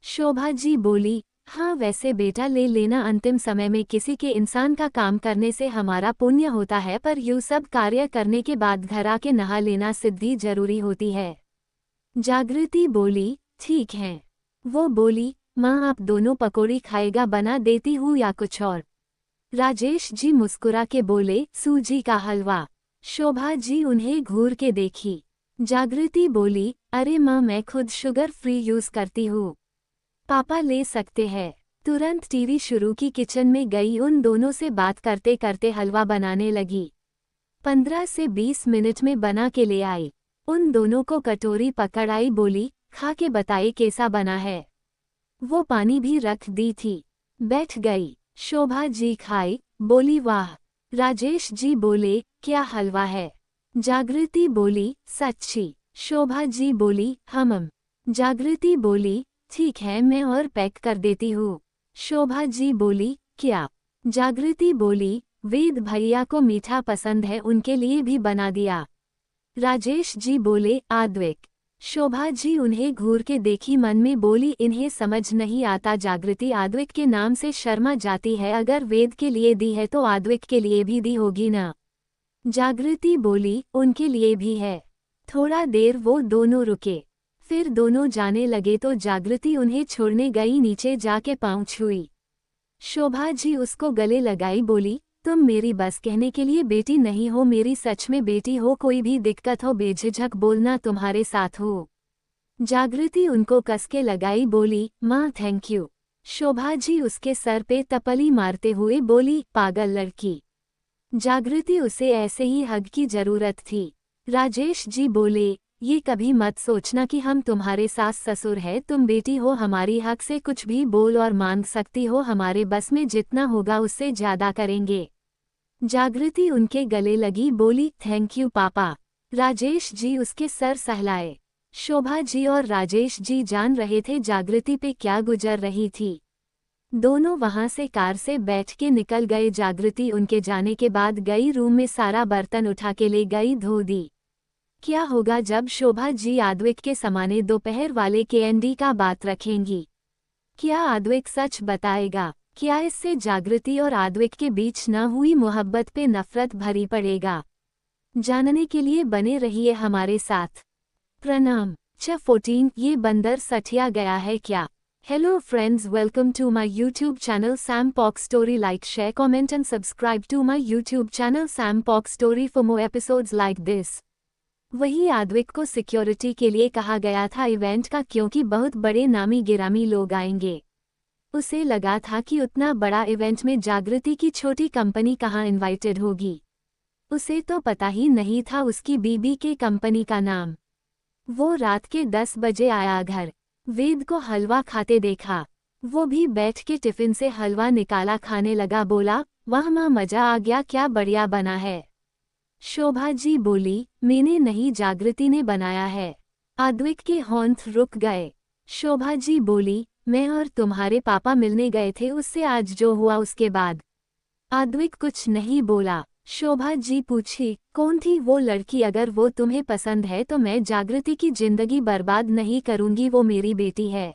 Speaker 1: शोभा जी बोली, हाँ वैसे बेटा ले लेना, अंतिम समय में किसी के इंसान का काम करने से हमारा पुण्य होता है, पर यूँ सब कार्य करने के बाद घर आके नहा लेना सिद्धि जरूरी होती है। जागृति बोली, ठीक है। वो बोली, माँ आप दोनों पकौड़ी खाएगा, बना देती हूँ या कुछ और? राजेश जी मुस्कुरा के बोले, सूजी का हलवा। शोभा जी उन्हें घूर के देखी। जागृति बोली, अरे माँ, मैं खुद शुगर फ्री यूज करती हूँ, पापा ले सकते हैं? तुरंत टीवी शुरू की, किचन में गई, उन दोनों से बात करते करते हलवा बनाने लगी। 15 से 20 मिनट में बना के ले आई। उन दोनों को कटोरी पकड़ आई, बोली, खा के बताइए कैसा बना है। वो पानी भी रख दी थी। बैठ गई। शोभा जी खाई, बोली, वाह। राजेश जी बोले, क्या हलवा है? जागृति बोली, सच्ची? शोभा जी बोली, हम। जागृति बोली, ठीक है, मैं और पैक कर देती हूँ। शोभा जी बोली, क्या? जागृति बोली, वेद भैया को मीठा पसंद है, उनके लिए भी बना दिया। राजेश जी बोले, आद्विक? शोभा जी उन्हें घूर के देखी, मन में बोली, इन्हें समझ नहीं आता। जागृति आद्विक के नाम से शर्मा जाती है, अगर वेद के लिए दी है तो आद्विक के लिए भी दी होगी ना। जागृति बोली, उनके लिए भी है। थोड़ा देर वो दोनों रुके, फिर दोनों जाने लगे तो जागृति उन्हें छोड़ने गई, नीचे जाके पाँव छुई। शोभा जी उसको गले लगाई, बोली, तुम मेरी बस कहने के लिए बेटी नहीं हो, मेरी सच में बेटी हो, कोई भी दिक्कत हो बेझिझक बोलना, तुम्हारे साथ हो। जागृति उनको कसके लगाई, बोली, माँ थैंक यू। शोभा जी उसके सर पे तपली मारते हुए बोली, पागल लड़की। जागृति उसे ऐसे ही हग की जरूरत थी। राजेश जी बोले, ये कभी मत सोचना कि हम तुम्हारे सास ससुर हैं, तुम बेटी हो हमारी, हक से कुछ भी बोल और मांग सकती हो, हमारे बस में जितना होगा उससे ज्यादा करेंगे। जागृति उनके गले लगी, बोली, थैंक यू पापा। राजेश जी उसके सर सहलाए। शोभा जी और राजेश जी जान रहे थे जागृति पे क्या गुजर रही थी। दोनों वहां से कार से बैठ के निकल गए। जागृति उनके जाने के बाद गई रूम में, सारा बर्तन उठा के ले गई, धो दी। क्या होगा जब शोभा जी आद्विक के समाने दोपहर वाले कैंडी का बात रखेंगी? क्या आद्विक सच बताएगा? क्या इससे जागृति और आद्विक के बीच न हुई मोहब्बत पे नफरत भरी पड़ेगा? जानने के लिए बने रहिए हमारे साथ। प्रणाम। 14 ये बंदर सठिया गया है क्या? Hello friends, welcome to my YouTube channel Sam Pock Story. Like, share, comment and subscribe to my YouTube channel Sam Pock Story for more episodes like this. वही आद्विक को सिक्योरिटी के लिए कहा गया था इवेंट का, क्योंकि बहुत बड़े नामी गिरामी लोग आएंगे। उसे लगा था कि उतना बड़ा इवेंट में जागृति की छोटी कंपनी कहाँ इनवाइटेड होगी। उसे तो पता ही नहीं था उसकी बीबी के कंपनी का नाम। वो रात के 10 बजे आया घर। वेद को हलवा खाते देखा। वो भी बैठ के टिफिन से हलवा निकाला, खाने लगा, बोला, वाह माँ, मजा आ गया, क्या बढ़िया बना है। शोभा जी बोली, मैंने नहीं, जागृति ने बनाया है। आद्विक के होंठ रुक गए। शोभा जी बोली, मैं और तुम्हारे पापा मिलने गए थे, उससे आज जो हुआ उसके बाद। आद्विक कुछ नहीं बोला। शोभा जी पूछी, कौन थी वो लड़की? अगर वो तुम्हें पसंद है तो मैं जागृति की जिंदगी बर्बाद नहीं करूंगी, वो मेरी बेटी है।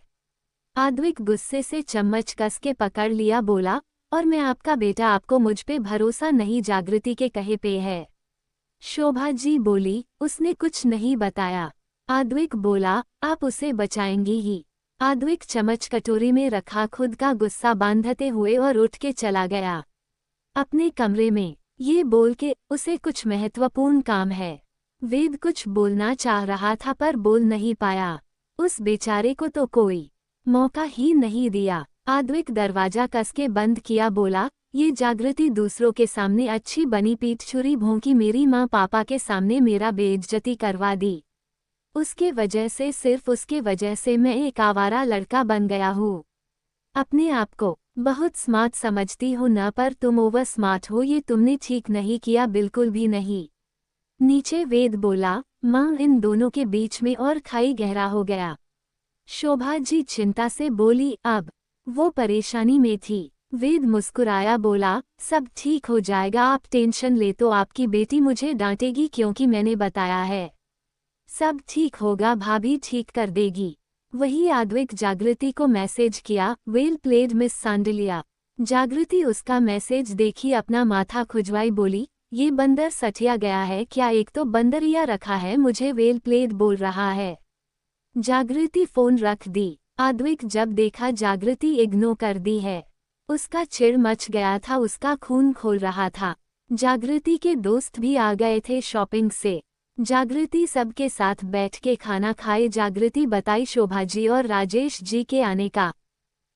Speaker 1: आद्विक गुस्से से चम्मच कस के पकड़ लिया, बोला, और मैं आपका बेटा, आपको मुझ पे भरोसा नहीं? जागृति के कहे पे है। शोभा जी बोली, उसने कुछ नहीं बताया। आद्विक बोला, आप उसे बचाएंगी ही। आद्विक चम्मच कटोरी में रखा, खुद का गुस्सा बांधते हुए और उठ के चला गया अपने कमरे में, ये बोल के उसे कुछ महत्वपूर्ण काम है। वेद कुछ बोलना चाह रहा था पर बोल नहीं पाया। उस बेचारे को तो कोई मौका ही नहीं दिया। आद्विक दरवाजा कस के बंद किया, बोला, ये जागृति दूसरों के सामने अच्छी बनी पीठ छुरी भोंकी, मेरी माँ पापा के सामने मेरा बेइज्जती करवा दी। उसके वजह से, सिर्फ उसके वजह से मैं एक आवारा लड़का बन गया हूँ। अपने आप को बहुत स्मार्ट समझती हो ना, पर तुम ओवर स्मार्ट हो, ये तुमने ठीक नहीं किया, बिल्कुल भी नहीं। नीचे वेद बोला, माँ, इन दोनों के बीच में और खाई गहरा हो गया। शोभा जी चिंता से बोली, अब वो परेशानी में थी। वेद मुस्कुराया, बोला, सब ठीक हो जाएगा, आप टेंशन ले तो आपकी बेटी मुझे डांटेगी क्योंकि मैंने बताया है। सब ठीक होगा, भाभी ठीक कर देगी। वही आद्विक जागृति को मैसेज किया, वेल प्लेड मिस सांडिलिया। जागृति उसका मैसेज देखी, अपना माथा खुजवाई, बोली, ये बंदर सठिया गया है क्या? एक तो बंदरिया रखा है, मुझे वेल प्लेड बोल रहा है। जागृति फोन रख दी। आद्विक जब देखा जागृति इग्नोर कर दी है, उसका चिढ़ मच गया था, उसका खून खोल रहा था। जागृति के दोस्त भी आ गए थे शॉपिंग से। जागृति सबके साथ बैठ के खाना खाए। जागृति बताई शोभा जी और राजेश जी के आने का।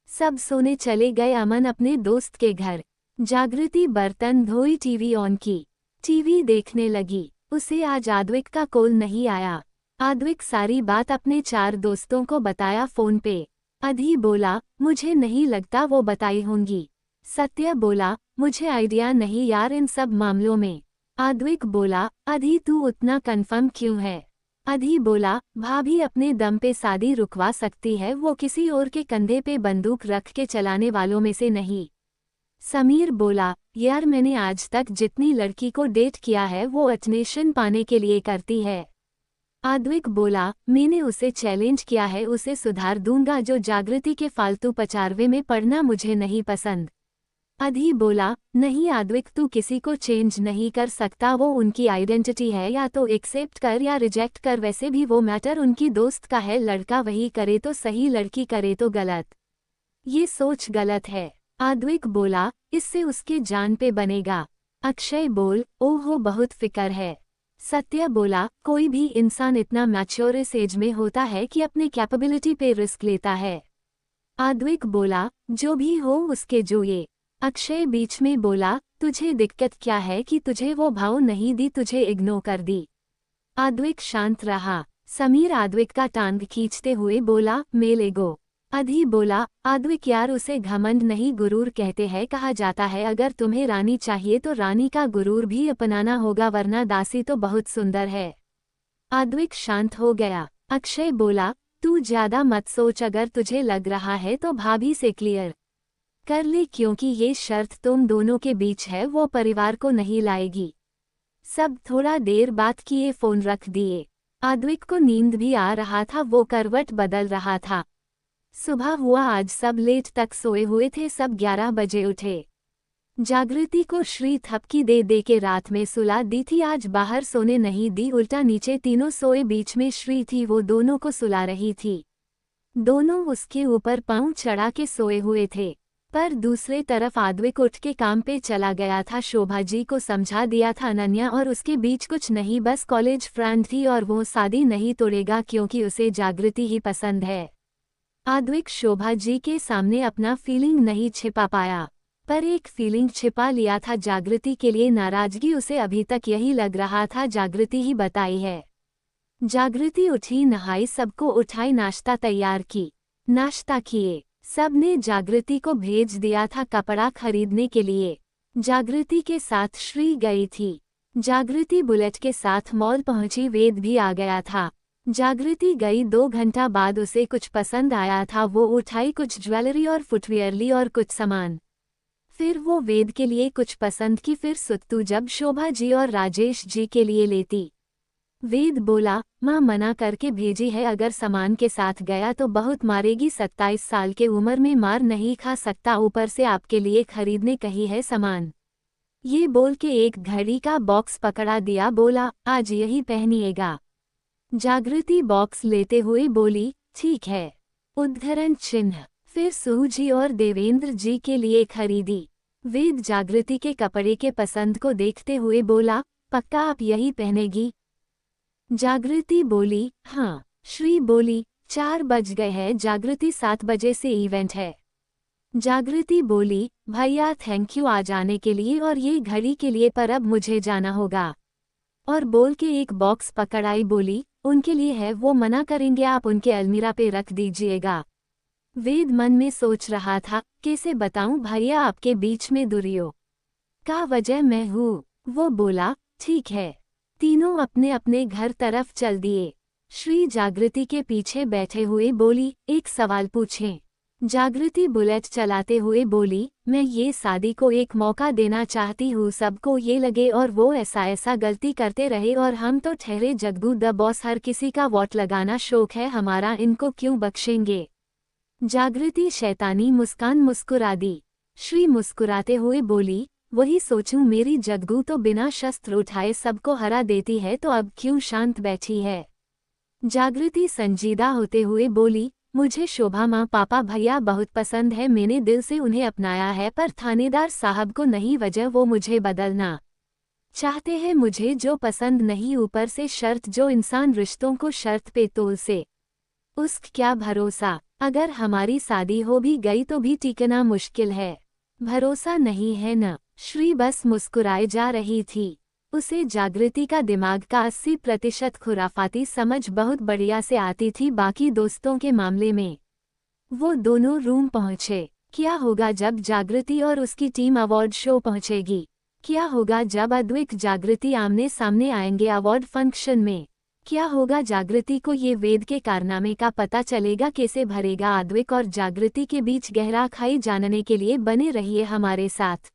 Speaker 1: सब सोने चले गए, अमन अपने दोस्त के घर। जागृति बर्तन धोई, टीवी ऑन की, टीवी देखने लगी। उसे आज आद्विक का कॉल नहीं आया। आद्विक सारी बात अपने 4 दोस्तों को बताया फोन पे। अधी बोला, मुझे नहीं लगता वो बताई होंगी। सत्य बोला, मुझे आइडिया नहीं यार इन सब मामलों में। आद्विक बोला, अधी तू उतना कंफर्म क्यों है? अधी बोला, भाभी अपने दम पे शादी रुकवा सकती है, वो किसी और के कंधे पे बंदूक रख के चलाने वालों में से नहीं। समीर बोला, यार मैंने आज तक जितनी लड़की को डेट किया है वो अटेंशन पाने के लिए करती है। आद्विक बोला, मैंने उसे चैलेंज किया है, उसे सुधार दूंगा, जो जागृति के फालतू पचारवे में पड़ना मुझे नहीं पसंद। अधी बोला, नहीं आद्विक, तू किसी को चेंज नहीं कर सकता, वो उनकी आइडेंटिटी है, या तो एक्सेप्ट कर या रिजेक्ट कर, वैसे भी वो मैटर उनकी दोस्त का है। लड़का वही करे तो सही, लड़की करे तो गलत। ये सोच गलत है। आद्विक बोला, इससे उसके जान पे बनेगा। अक्षय बोल, ओहो बहुत फिक्र है। सत्य बोला, कोई भी इंसान इतना मैच्योर इस एज में होता है कि अपने कैपेबिलिटी पे रिस्क लेता है। आद्विक बोला, जो भी हो उसके जो ये। अक्षय बीच में बोला, तुझे दिक्कत क्या है कि तुझे वो भाव नहीं दी, तुझे इग्नोर कर दी। आद्विक शांत रहा। समीर आद्विक का टांग खींचते हुए बोला, मेलेगो। अधी बोला, आद्विक यार उसे घमंड नहीं गुरूर कहते हैं, कहा जाता है अगर तुम्हें रानी चाहिए तो रानी का गुरूर भी अपनाना होगा, वरना दासी तो बहुत सुंदर है। आद्विक शांत हो गया। अक्षय बोला, तू ज्यादा मत सोच, अगर तुझे लग रहा है तो भाभी से क्लियर कर ले, क्योंकि ये शर्त तुम दोनों के बीच है, वो परिवार को नहीं लाएगी। सब थोड़ा देर बाद किए फोन रख दिए। आद्विक को नींद भी आ रहा था, वो करवट बदल रहा था। सुबह हुआ, आज सब लेट तक सोए हुए थे, सब 11 बजे उठे। जागृति को श्री थपकी दे दे के रात में सुला दी थी, आज बाहर सोने नहीं दी, उल्टा नीचे तीनों सोए, बीच में श्री थी, वो दोनों को सुला रही थी। दोनों उसके ऊपर पांव चढ़ा के सोए हुए थे। पर दूसरे तरफ आद्विक उठ के काम पे चला गया था। शोभा जी को समझा दिया था अनन्या और उसके बीच कुछ नहीं, बस कॉलेज फ्रेंड थी और वो शादी नहीं तोड़ेगा क्योंकि उसे जागृति ही पसंद है। आद्विक शोभा जी के सामने अपना फीलिंग नहीं छिपा पाया, पर एक फीलिंग छिपा लिया था, जागृति के लिए नाराजगी। उसे अभी तक यही लग रहा था जागृति ही बताई है। जागृति उठी, नहाई, सबको उठाई, नाश्ता तैयार की। नाश्ता किए, सबने जागृति को भेज दिया था कपड़ा खरीदने के लिए। जागृति के साथ श्री गई थी। जागृति बुलेट के साथ मॉल पहुंची, वेद भी आ गया था। जागृति गई, 2 घंटा बाद उसे कुछ पसंद आया था, वो उठाई, कुछ ज्वेलरी और फुटवियर ली और कुछ सामान। फिर वो वेद के लिए कुछ पसंद की, फिर सुत्तू जब शोभा जी और राजेश जी के लिए लेती। वेद बोला, माँ मना करके भेजी है, अगर सामान के साथ गया तो बहुत मारेगी, 27 साल के उम्र में मार नहीं खा सकता, ऊपर से आपके लिए खरीदने कही है सामान। ये बोल के एक घड़ी का बॉक्स पकड़ा दिया, बोला आज यही पहनिएगा। जागृति बॉक्स लेते हुए बोली ठीक है। उद्धरण चिन्ह। फिर सुहू जी और देवेंद्र जी के लिए खरीदी। वेद जागृति के कपड़े के पसंद को देखते हुए बोला, पक्का आप यही पहनेगी? जागृति बोली हाँ। श्री बोली 4 बज गए हैं, जागृति 7 बजे से इवेंट है। जागृति बोली भैया थैंक यू आ जाने के लिए और ये घड़ी के लिए, पर अब मुझे जाना होगा। और बोल के एक बॉक्स पकड़ाई, बोली उनके लिए है, वो मना करेंगे, आप उनके अलमीरा पे रख दीजिएगा। वेद मन में सोच रहा था, कैसे बताऊं भैया आपके बीच में दूरियों का वजह मैं हूँ। वो बोला ठीक है। तीनों अपने अपने घर तरफ चल दिए। श्री जागृति के पीछे बैठे हुए बोली एक सवाल पूछें? जागृति बुलेट चलाते हुए बोली मैं ये शादी को एक मौका देना चाहती हूँ, सबको ये लगे और वो ऐसा गलती करते रहे और हम तो ठहरे जग्गू द बॉस, हर किसी का वोट लगाना शौक है हमारा, इनको क्यों बख्शेंगे? जागृति शैतानी मुस्कान मुस्कुरा दी। श्री मुस्कुराते हुए बोली वही सोचूं, मेरी जग्गू तो बिना शस्त्र उठाए सबको हरा देती है, तो अब क्यों शांत बैठी है? जागृति संजीदा होते हुए बोली मुझे शोभा माँ पापा भैया बहुत पसंद है, मैंने दिल से उन्हें अपनाया है, पर थानेदार साहब को नहीं, वजह वो मुझे बदलना चाहते हैं, मुझे जो पसंद नहीं, ऊपर से शर्त, जो इंसान रिश्तों को शर्त पे तोल से उसका क्या भरोसा? अगर हमारी शादी हो भी गई तो भी टिकना मुश्किल है। भरोसा नहीं है न? श्री बस मुस्कुराए जा रही थी। उसे जागृति का दिमाग का 80% खुराफाती समझ बहुत बढ़िया से आती थी, बाकी दोस्तों के मामले में। वो दोनों रूम पहुंचे। क्या होगा जब जागृति और उसकी टीम अवार्ड शो पहुंचेगी? क्या होगा जब अद्विक जागृति आमने सामने आएंगे अवार्ड फंक्शन में? क्या होगा जागृति को ये वेद के कारनामे का पता चलेगा? कैसे भरेगा अद्विक और जागृति के बीच गहरा खाई? जानने के लिए बने रहिए हमारे साथ।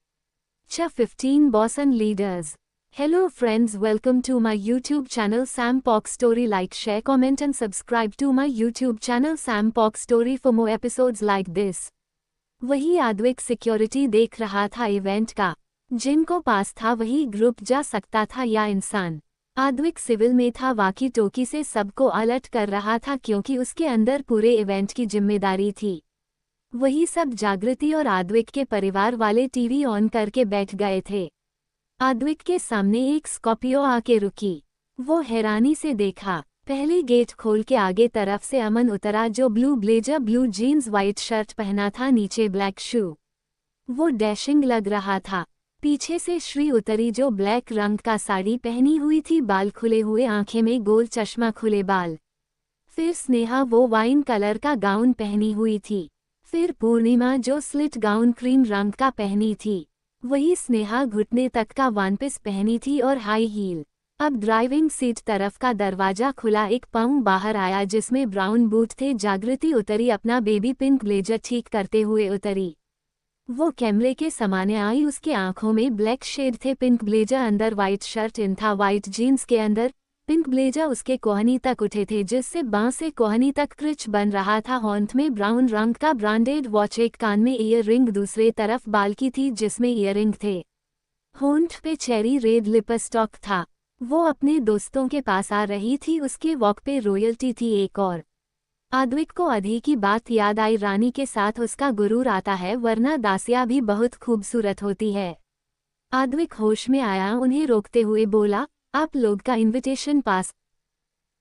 Speaker 1: 15 बॉसन leaders. Hello friends, welcome to my YouTube channel Sam Pock Story. Like, share, comment and subscribe to my YouTube channel Sam Pock Story for more episodes like this. वही अद्विक सिक्योरिटी देख रहा था इवेंट का। जिनको पास था वही ग्रुप जा सकता था या इंसान। अद्विक सिविल में था, वाकी टोकी से सबको अलर्ट कर रहा था क्योंकि उसके अंदर पूरे इवेंट की जिम्मेदारी थी। वही सब जागृति और अद्विक के परिवार वाले टीवी ऑन करके बैठ गए थे। अद्विक के सामने एक स्कॉर्पियो आके रुकी। वो हैरानी से देखा। पहले गेट खोल के आगे तरफ से अमन उतरा, जो blue blazer, blue jeans, white shirt पहना था, नीचे ब्लैक शू। वो डैशिंग लग रहा था। पीछे से श्री उतरी, जो ब्लैक रंग का साड़ी पहनी हुई थी, बाल खुले हुए, आंखें में गोल चश्मा, खुले बाल। फिर स्नेहा, वो वाइन कलर का गाउन पहनी हुई थी। फिर पूर्णिमा, जो स्लिट गाउन क्रीम रंग का पहनी थी। वही स्नेहा घुटने तक का वन पीस पहनी थी और हाई हील। अब ड्राइविंग सीट तरफ का दरवाजा खुला, एक पाँव बाहर आया जिसमें ब्राउन बूट थे। जागृति उतरी, अपना बेबी पिंक ब्लेजर ठीक करते हुए उतरी। वो कैमरे के सामने आई, उसके आंखों में ब्लैक शेड थे। पिंक ब्लेजर अंदर, वाइट शर्ट इन था, वाइट जीन्स के अंदर। पिंक ब्लेजर उसके कोहनी तक उठे थे, जिससे बाँ से कोहनी तक क्रिच बन रहा था। होंठ में ब्राउन रंग का ब्रांडेड वॉच, एक कान में ईयर रिंग, दूसरे तरफ बाल की थी जिसमें ईयरिंग थे। होंठ पे चेरी रेड लिपस्टिक था। वो अपने दोस्तों के पास आ रही थी, उसके वॉक पे रॉयल्टी थी एक और। अद्विक को अधी की बात याद आई, रानी के साथ उसका गुरूर आता है, वरना दासिया भी बहुत खूबसूरत होती है। अद्विक होश में आया, उन्हें रोकते हुए बोला आप लोग का इनविटेशन पास।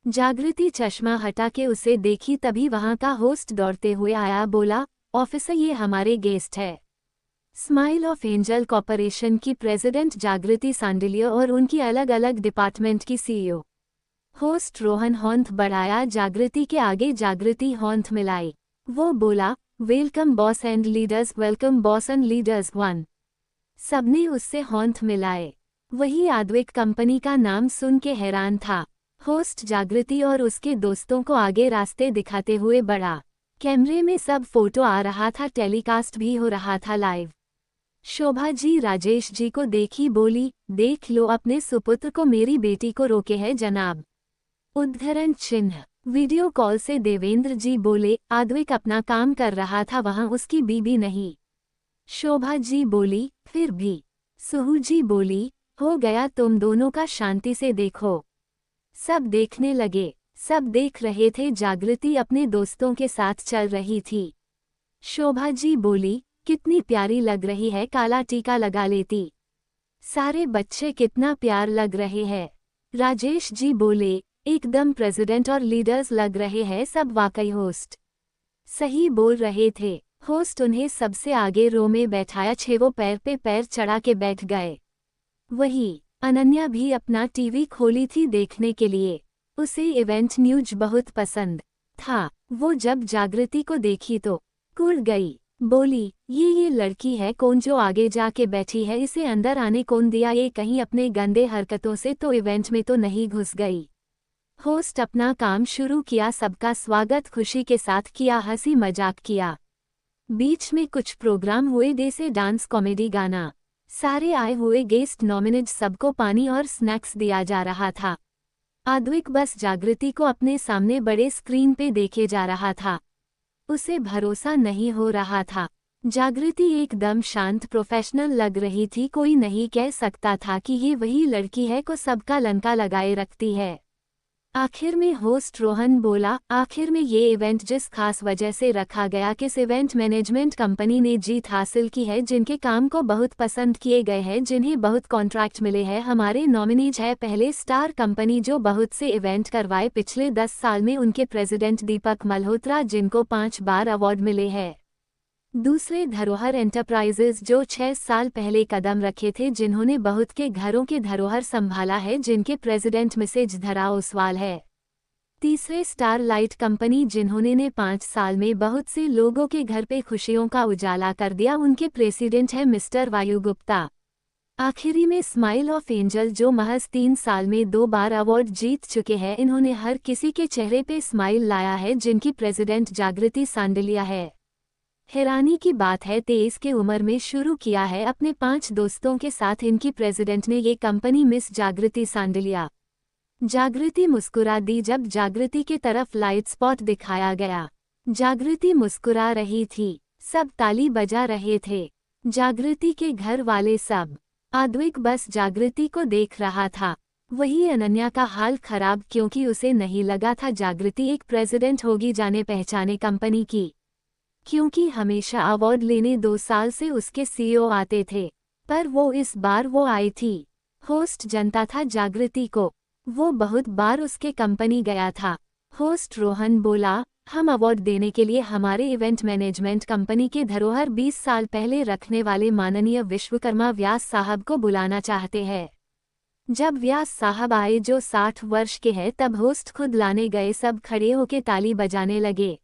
Speaker 1: जागृति चश्मा हटा के उसे देखी, तभी वहां का होस्ट दौड़ते हुए आया, बोला ऑफिसर ये हमारे गेस्ट है। स्माइल ऑफ एंजल कॉर्पोरेशन की प्रेसिडेंट जागृति सांडिलिया और उनकी अलग अलग डिपार्टमेंट की सीईओ। होस्ट रोहन होंठ बढ़ाया जागृति के आगे, जागृति होंठ मिलाई। वो बोला welcome boss and leaders, welcome boss and leaders one. सबने उससे होंठ मिलाए। वही अद्विक कंपनी का नाम सुन के हैरान था। होस्ट जागृति और उसके दोस्तों को आगे रास्ते दिखाते हुए बढ़ा। कैमरे में सब फोटो आ रहा था, टेलीकास्ट भी हो रहा था लाइव। शोभा जी राजेश जी को देखी, बोली देख लो अपने सुपुत्र को, मेरी बेटी को रोके है जनाब। उद्धरण चिन्ह। वीडियो कॉल से देवेंद्र जी बोले, आद्विक अपना काम कर रहा था, वहां उसकी बीबी नहीं। शोभा जी बोली, फिर भी। सुहू जी बोली, हो गया, तुम दोनों का शांति से देखो। सब देखने लगे। सब देख रहे थे। जागृति अपने दोस्तों के साथ चल रही थी। शोभा जी बोली, कितनी प्यारी लग रही है, काला टीका लगा लेती। सारे बच्चे कितना प्यार लग रहे हैं। राजेश जी बोले, एकदम प्रेसिडेंट और लीडर्स लग रहे हैं सब, वाकई होस्ट सही बोल रहे थे। होस्ट उन्हें सबसे आगे रो में बैठाया। छेवो पैर पे पैर चढ़ा के बैठ गए। वही अनन्या भी अपना टीवी खोली थी देखने के लिए। उसे इवेंट न्यूज बहुत पसंद था। वो जब जागृति को देखी तो कुड़ गई। बोली, ये लड़की है कौन जो आगे जाके बैठी है, इसे अंदर आने कौन दिया, ये कहीं अपने गंदे हरकतों से तो इवेंट में तो नहीं घुस गई। होस्ट अपना काम शुरू किया। सबका स्वागत खुशी के साथ किया, हंसी मजाक किया। बीच में कुछ प्रोग्राम हुए, जैसे डांस, कॉमेडी, गाना। सारे आए हुए गेस्ट नॉमिनेट सबको पानी और स्नैक्स दिया जा रहा था। आद्विक बस जागृति को अपने सामने बड़े स्क्रीन पे देखे जा रहा था। उसे भरोसा नहीं हो रहा था। जागृति एकदम शांत प्रोफेशनल लग रही थी। कोई नहीं कह सकता था कि ये वही लड़की है को सबका लंका लगाए रखती है। आखिर में होस्ट रोहन बोला, आखिर में ये इवेंट जिस खास वजह से रखा गया, किस इवेंट मैनेजमेंट कंपनी ने जीत हासिल की है, जिनके काम को बहुत पसंद किए गए हैं, जिन्हें बहुत कॉन्ट्रैक्ट मिले हैं, हमारे नॉमिनीज है पहले स्टार कंपनी जो बहुत से इवेंट करवाए पिछले 10 साल में, उनके प्रेसिडेंट दीपक मल्होत्रा जिनको 5 बार अवार्ड मिले हैं। दूसरे धरोहर एंटरप्राइजेज जो 6 साल पहले कदम रखे थे, जिन्होंने बहुत के घरों के धरोहर संभाला है, जिनके प्रेसिडेंट मिसेज धरा ओसवाल है। तीसरे स्टार लाइट कंपनी जिन्होंने 5 साल में बहुत से लोगों के घर पे खुशियों का उजाला कर दिया, उनके प्रेसिडेंट है मिस्टर वायु गुप्ता। आखिरी में स्माइल ऑफ एंजल जो महज 3 साल में 2 बार अवार्ड जीत चुके हैं, इन्होंने हर किसी के चेहरे पे स्माइल लाया है, जिनकी प्रेसिडेंट जागृति सांडलिया है। हैरानी की बात है 23 के उम्र में शुरू किया है अपने 5 दोस्तों के साथ इनकी प्रेसिडेंट ने ये कंपनी, मिस जागृति सांडलिया। जागृति मुस्कुरा दी जब जागृति के तरफ लाइट स्पॉट दिखाया गया। जागृति मुस्कुरा रही थी। सब ताली बजा रहे थे। जागृति के घर वाले सब। आद्विक बस जागृति को देख रहा था। वही अनन्या का हाल खराब, क्योंकि उसे नहीं लगा था जागृति एक प्रेसिडेंट होगी जाने पहचाने कंपनी की, क्योंकि हमेशा अवार्ड लेने 2 साल से उसके सीईओ आते थे, पर वो इस बार वो आई थी। होस्ट जानता था जागृति को, वो बहुत बार उसके कंपनी गया था। होस्ट रोहन बोला, हम अवार्ड देने के लिए हमारे इवेंट मैनेजमेंट कंपनी के धरोहर 20 साल पहले रखने वाले माननीय विश्वकर्मा व्यास साहब को बुलाना चाहते हैं। जब व्यास साहब आए जो 60 वर्ष के हैं, तब होस्ट खुद लाने गए। सब खड़े होके ताली बजाने लगे।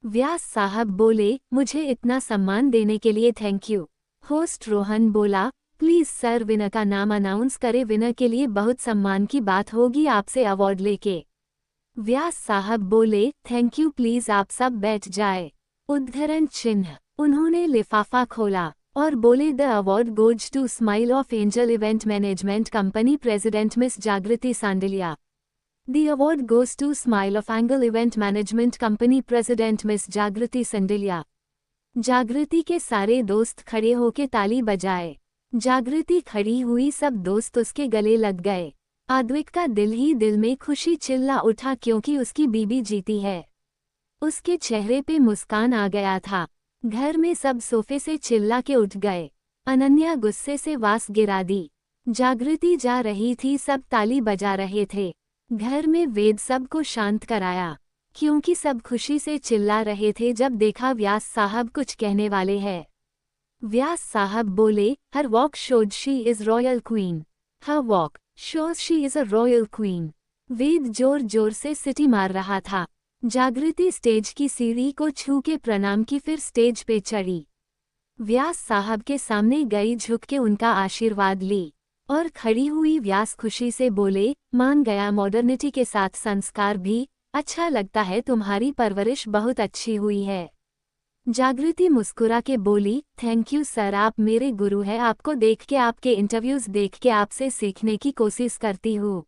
Speaker 1: व्यास साहब बोले, मुझे इतना सम्मान देने के लिए थैंक यू। होस्ट रोहन बोला, प्लीज सर विनर का नाम अनाउंस करें, विनर के लिए बहुत सम्मान की बात होगी आपसे अवार्ड लेके। व्यास साहब बोले, थैंक यू, प्लीज आप सब बैठ जाए। उद्धरण चिन्ह। उन्होंने लिफाफा खोला और बोले, the award goes to Smile of Angel event management company president miss Jagriti Sandaliya. The award goes to Smile of Angle Event Management Company President Miss जागृति सांडलिया। जागृति के सारे दोस्त खड़े होके ताली बजाए। जागृति खड़ी हुई, सब दोस्त उसके गले लग गए। आद्विक का दिल ही दिल में खुशी चिल्ला उठा, क्योंकि उसकी बीबी जीती है। उसके चेहरे पे मुस्कान आ गया था। घर में सब सोफे से चिल्ला के उठ गए। अनन्या गुस्से से वास गिरा दी। जागृति जा रही थी, सब ताली बजा रहे थे। घर में वेद सबको शांत कराया, क्योंकि सब खुशी से चिल्ला रहे थे जब देखा व्यास साहब कुछ कहने वाले हैं। व्यास साहब बोले, her walk shows she is royal queen. Her walk shows she is a royal queen. Ved जोर जोर से सिटी मार रहा था। जागृति स्टेज की सीढ़ी को छू के प्रणाम की, फिर स्टेज पे चढ़ी। व्यास साहब के सामने गई, झुक के उनका आशीर्वाद ली और खड़ी हुई। व्यास खुशी से बोले, मान गया, मॉडर्निटी के साथ संस्कार भी। अच्छा लगता है, तुम्हारी परवरिश बहुत अच्छी हुई है। जागृति मुस्कुरा के बोली, थैंक यू सर, आप मेरे गुरु हैं। आपको देख के, आपके इंटरव्यूज देख के आपसे सीखने की कोशिश करती हूँ।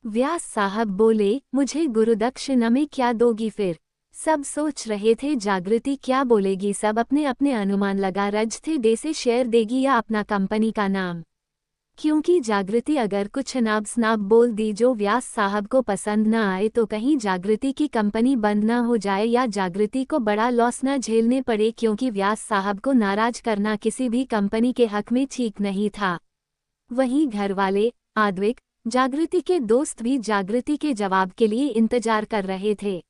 Speaker 1: व्यास साहब बोले, मुझे गुरुदक्षिणा में क्या दोगी फिर? सब सोच रहे थे जागृति क्या बोलेगी, सब अपने अपने अनुमान लगा रज थे, डे से शेयर देगी या अपना कंपनी का नाम। क्योंकि जागृति अगर कुछ अनाप शनाप बोल दी जो व्यास साहब को पसंद न आए तो कहीं जागृति की कंपनी बंद न हो जाए या जागृति को बड़ा लॉस न झेलने पड़े, क्योंकि व्यास साहब को नाराज करना किसी भी कंपनी के हक में ठीक नहीं था। वहीं घरवाले, आद्विक, जागृति के दोस्त भी जागृति के जवाब के लिए इंतजार कर रहे थे।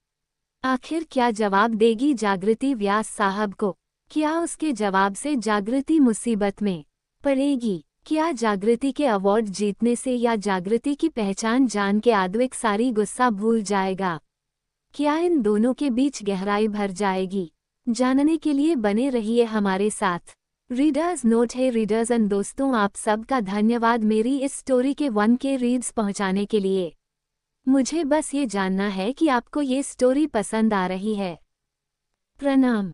Speaker 1: आखिर क्या जवाब देगी जागृति व्यास साहब को? क्या उसके जवाब से जागृति मुसीबत में पड़ेगी? क्या जागृति के अवार्ड जीतने से या जागृति की पहचान जान के आद्विक सारी गुस्सा भूल जाएगा? क्या इन दोनों के बीच गहराई भर जाएगी? जानने के लिए बने रहिए हमारे साथ। रीडर्स नोट है रीडर्स एंड दोस्तों, आप सबका धन्यवाद मेरी इस स्टोरी के 1K रीड्स पहुंचाने के लिए। मुझे बस ये जानना है कि आपको ये स्टोरी पसंद आ रही है। प्रणाम।